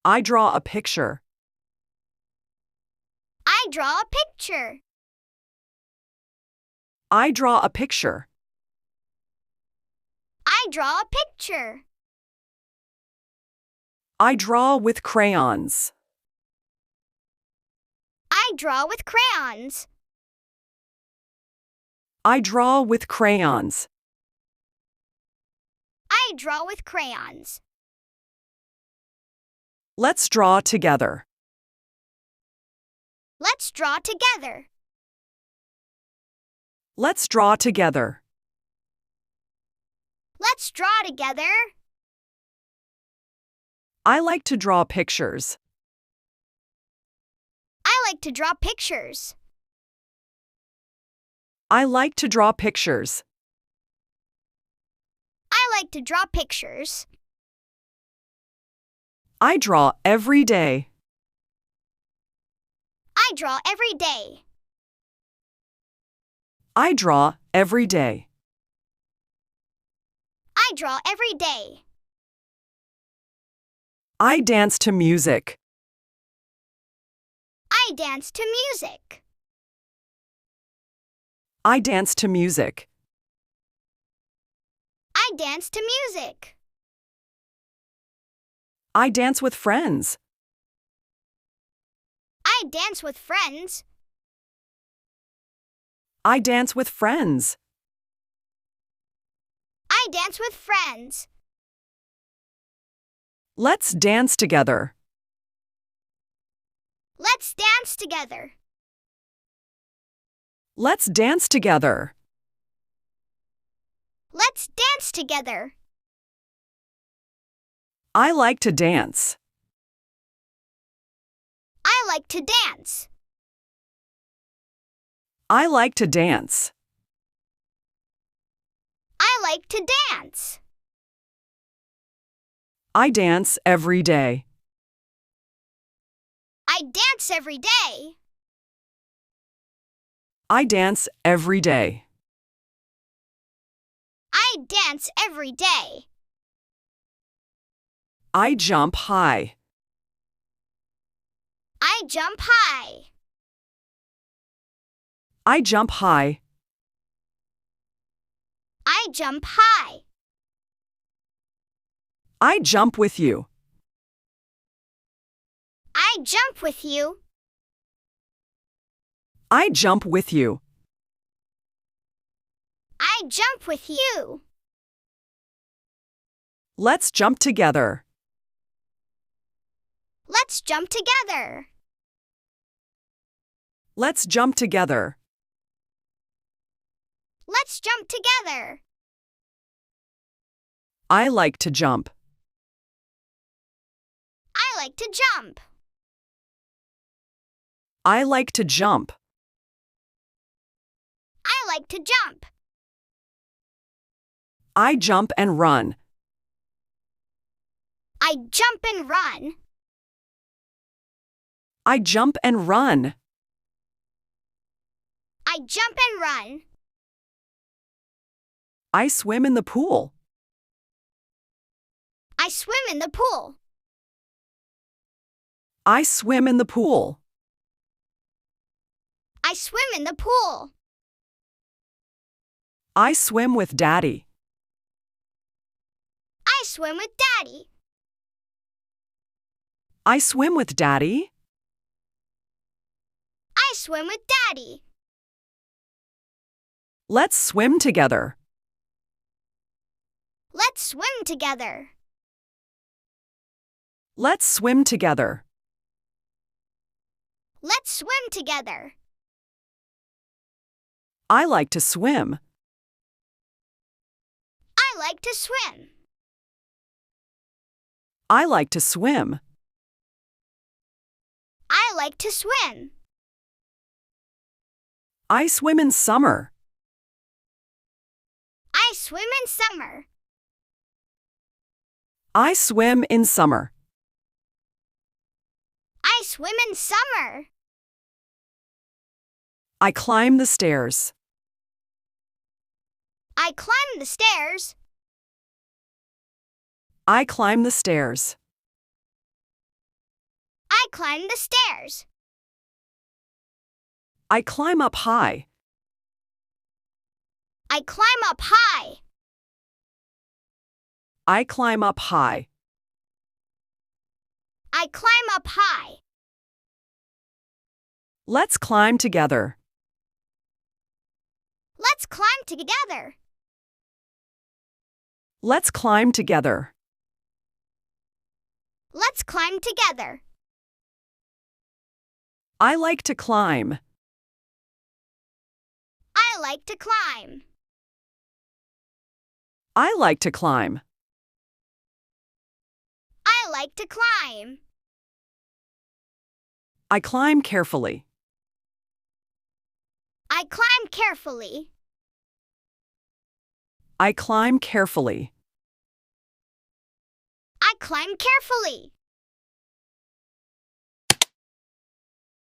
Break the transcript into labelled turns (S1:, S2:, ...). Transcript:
S1: I draw a picture.
S2: I draw a picture.
S1: I draw a picture.
S2: I draw a picture.
S1: I draw with crayons.
S2: I draw with crayons.
S1: I draw with crayons.
S2: I draw with crayons.
S1: Let's draw together.
S2: Let's draw together.
S1: Let's draw together.
S2: Let's draw together.
S1: I like to draw pictures.
S2: I like to draw pictures.
S1: I like to draw pictures.
S2: I like to draw pictures.
S1: I draw every day.
S2: I draw every day.
S1: I draw every day.
S2: I draw every day.
S1: I dance to music.
S2: I dance to music.
S1: I dance to music.
S2: I dance to music.
S1: I dance with friends.
S2: I dance with friends.
S1: I dance with friends.
S2: I dance with friends.
S1: Let's dance together.
S2: Let's dance together.
S1: Let's dance together.
S2: Let's dance together.
S1: I like to dance.
S2: I like to dance.
S1: I like to dance.
S2: I like to dance.
S1: I dance every day.
S2: I dance every day.
S1: I dance every day.
S2: I dance every day.
S1: I jump high.
S2: I jump high.
S1: I jump high.
S2: I jump high.
S1: I jump with you.
S2: I jump with you.
S1: I jump with you.
S2: I jump with you.
S1: Let's jump together.
S2: Let's jump together.
S1: Let's jump together.
S2: Let's jump together.
S1: I like to jump.
S2: I like to jump.
S1: I like to jump.
S2: I like to jump.
S1: I jump and run.
S2: I jump and run.
S1: I jump and run.
S2: I jump and run.
S1: I swim in the pool.
S2: I swim in the pool.
S1: I swim in the pool.
S2: I swim in the pool.
S1: I swim with Daddy.
S2: I swim with Daddy.
S1: I swim with Daddy.
S2: I swim with Daddy.
S1: Let's swim together.
S2: Let's swim together.
S1: Let's swim together.
S2: Let's swim together.
S1: I like to swim.
S2: I like to swim.
S1: I like to swim.
S2: I like to swim.
S1: I swim in summer.
S2: I swim in summer.
S1: I swim in summer.
S2: I swim in summer.
S1: I climb the stairs.
S2: I climb the stairs.
S1: I climb the stairs.
S2: climb the stairs.
S1: I climb up high.
S2: I climb up high.
S1: I climb up high.
S2: I climb up high.
S1: Let's climb together.
S2: Let's climb together.
S1: Let's climb together.
S2: Let's climb together.
S1: I like to climb.
S2: I like to climb.
S1: I like to climb.
S2: I like to climb.
S1: I climb carefully.
S2: I climb carefully.
S1: I climb carefully.
S2: I climb carefully.